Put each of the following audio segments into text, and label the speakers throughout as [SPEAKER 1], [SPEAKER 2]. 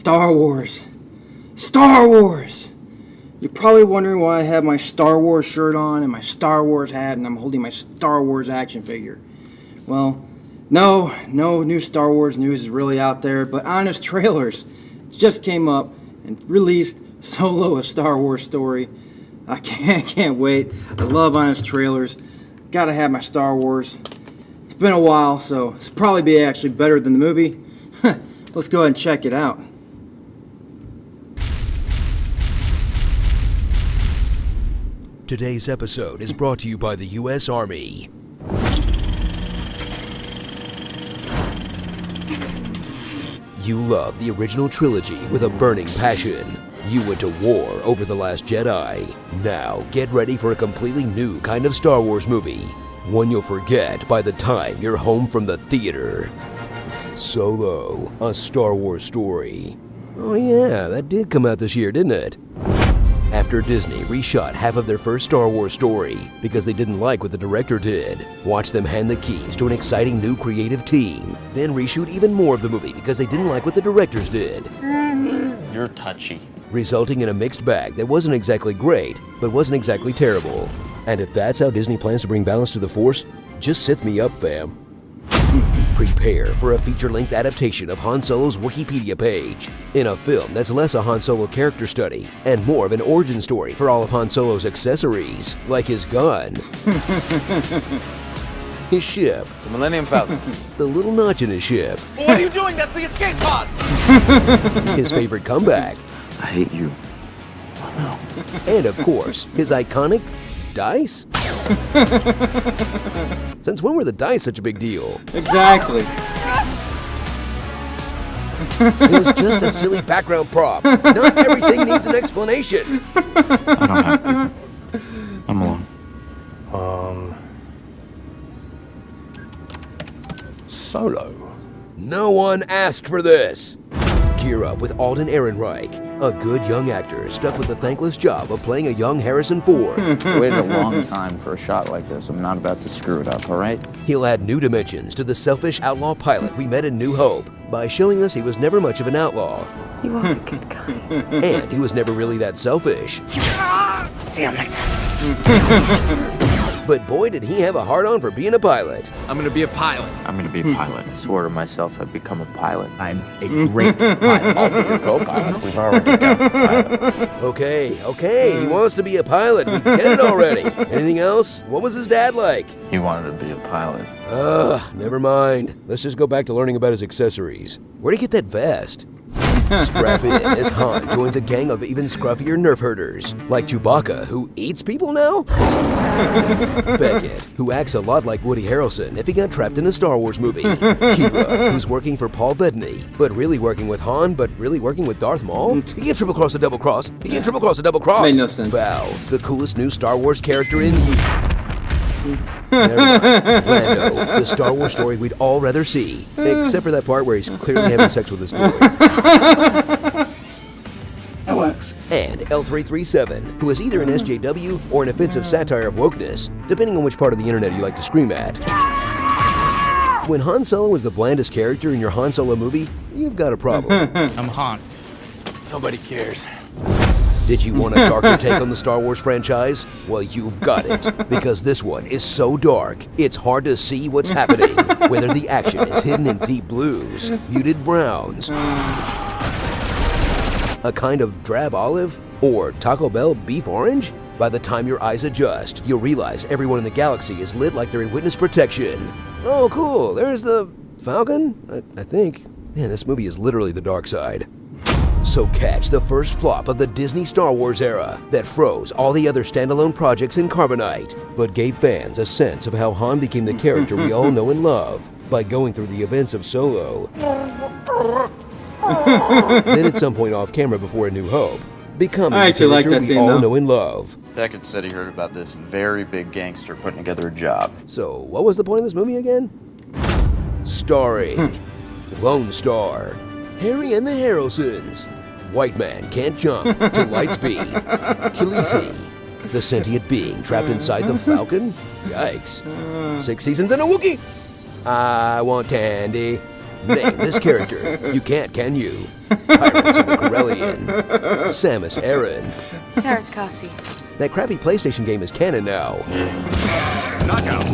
[SPEAKER 1] Star Wars. Star Wars! You're probably wondering why I have my Star Wars shirt on and my Star Wars hat and I'm holding my Star Wars action figure. Well, no new Star Wars news is really out there, but Honest Trailers just came up and released Solo, a Star Wars story. I can't wait. I love Honest Trailers. Gotta have my Star Wars. It's been a while, so it's probably be actually better than the movie. Let's go ahead and check it out.
[SPEAKER 2] Today's episode is brought to you by the U.S. Army. You love the original trilogy with a burning passion. You went to war over The Last Jedi. Now get ready for a completely new kind of Star Wars movie. One you'll forget by the time you're home from the theater. Solo, a Star Wars story. Oh yeah, that did come out this year, didn't it? After Disney reshot half of their first Star Wars story because they didn't like what the director did, watch them hand the keys to an exciting new creative team, then reshoot even more of the movie because they didn't like what the directors did.
[SPEAKER 3] You're touchy.
[SPEAKER 2] Resulting in a mixed bag that wasn't exactly great, but wasn't exactly terrible. And if that's how Disney plans to bring balance to the Force, just Sith me up, fam. Prepare for a feature-length adaptation of Han Solo's Wikipedia page, in a film that's less a Han Solo character study and more of an origin story for all of Han Solo's accessories, like his gun, his ship,
[SPEAKER 3] The Millennium Falcon.
[SPEAKER 2] the little notch in his ship,
[SPEAKER 4] What are you doing? That's the escape pod!
[SPEAKER 2] his favorite comeback,
[SPEAKER 3] I hate you.
[SPEAKER 2] and of course, his iconic dice? Since when were the dice such a big deal?
[SPEAKER 1] Exactly.
[SPEAKER 2] It was just a silly background prop. Not everything needs an explanation.
[SPEAKER 3] I don't have people. I'm alone.
[SPEAKER 4] Solo.
[SPEAKER 2] No one asked for this. Gear up with Alden Ehrenreich, a good young actor stuck with the thankless job of playing a young Harrison Ford.
[SPEAKER 3] I waited a long time for a shot like this. I'm not about to screw it up, all right?
[SPEAKER 2] He'll add new dimensions to the selfish outlaw pilot we met in New Hope by showing us he was never much of an outlaw.
[SPEAKER 5] You are a good guy.
[SPEAKER 2] And he was never really that selfish.
[SPEAKER 5] Damn it.
[SPEAKER 2] But boy, did he have a hard-on for being a pilot.
[SPEAKER 4] I'm gonna be a pilot.
[SPEAKER 3] I'm gonna be a pilot. I swore to myself I'd become a pilot.
[SPEAKER 4] I'm a great pilot.
[SPEAKER 3] I'll be your co-pilot. We've already got a pilot.
[SPEAKER 2] Okay, he wants to be a pilot. We get it already. Anything else? What was his dad like?
[SPEAKER 3] He wanted to be a pilot.
[SPEAKER 2] Never mind. Let's just go back to learning about his accessories. Where'd he get that vest? Strap in as Han joins a gang of even scruffier nerf herders, like Chewbacca, who eats people now? Beckett, who acts a lot like Woody Harrelson if he got trapped in a Star Wars movie. Kira, who's working for Paul Bettany, but really working with Han, but really working with Darth Maul? He can't triple cross a double cross. He can't triple cross a double cross.
[SPEAKER 1] Made no sense.
[SPEAKER 2] Val, the coolest new Star Wars character in Never mind. Lando, the Star Wars story we'd all rather see, except for that part where he's clearly having sex with his boy.
[SPEAKER 5] That works.
[SPEAKER 2] And L337, who is either an SJW or an offensive satire of wokeness, depending on which part of the internet you like to scream at. When Han Solo is the blandest character in your Han Solo movie, you've got a problem.
[SPEAKER 4] I'm Han.
[SPEAKER 3] Nobody cares.
[SPEAKER 2] Did you want a darker take on the Star Wars franchise? Well, you've got it, because this one is so dark, it's hard to see what's happening, whether the action is hidden in deep blues, muted browns, a kind of drab olive, or Taco Bell beef orange. By the time your eyes adjust, you'll realize everyone in the galaxy is lit like they're in witness protection. Oh, cool, there's the Falcon, I think. Man, this movie is literally the dark side. So catch the first flop of the Disney Star Wars era that froze all the other standalone projects in carbonite, but gave fans a sense of how Han became the character we all know and love by going through the events of Solo. Then at some point off camera before A New Hope, becoming
[SPEAKER 1] I
[SPEAKER 2] the
[SPEAKER 1] actually like
[SPEAKER 2] character
[SPEAKER 1] that
[SPEAKER 2] we
[SPEAKER 1] scene,
[SPEAKER 2] all
[SPEAKER 1] though.
[SPEAKER 2] know and love.
[SPEAKER 3] Beckett said he heard about this very big gangster putting together a job.
[SPEAKER 2] So what was the point of this movie again? Starring Lone Star, Harry and the Harrelsons, White Man Can't Jump to Light Speed, Khaleesi, the sentient being trapped inside the Falcon? Yikes. 6 seasons and a Wookiee. I want Tandy. Name this character. You can't, can you? Pirates of the Corellian. Samus Aran.
[SPEAKER 6] Terrace Kasi.
[SPEAKER 2] That crappy PlayStation game is canon now.
[SPEAKER 4] Knockout.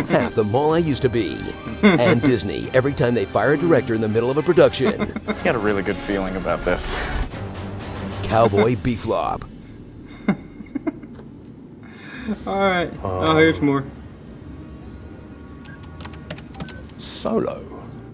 [SPEAKER 2] Half the mall I used to be. And Disney, every time they fire a director in the middle of a production.
[SPEAKER 3] I got a really good feeling about this.
[SPEAKER 2] Cowboy Beeflop.
[SPEAKER 1] Alright. Oh, here's more.
[SPEAKER 4] Solo.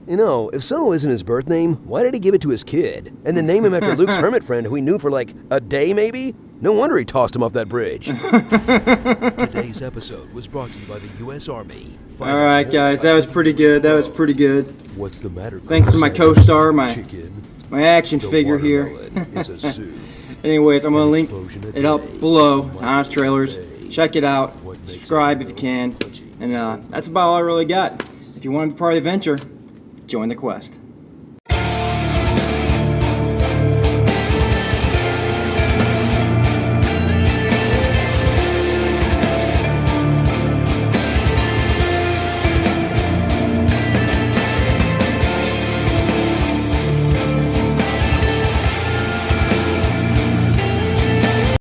[SPEAKER 2] You know, if Solo isn't his birth name, why did he give it to his kid? And then name him after Luke's hermit friend who he knew for like a day maybe? No wonder he tossed him off that bridge. Today's episode was brought to you by the U.S. Army.
[SPEAKER 1] Alright, guys, that was pretty good. That was pretty good.
[SPEAKER 2] What's the matter?
[SPEAKER 1] Thanks to my co-star, my action
[SPEAKER 2] The
[SPEAKER 1] figure here.
[SPEAKER 2] watermelon is a zoo.
[SPEAKER 1] Anyways, I'm going to link
[SPEAKER 2] Explosion a
[SPEAKER 1] it up
[SPEAKER 2] day.
[SPEAKER 1] below. Honest Trailers. Check it out. Subscribe if you can. And that's about all I really got. If you want to be part of the adventure, join the quest.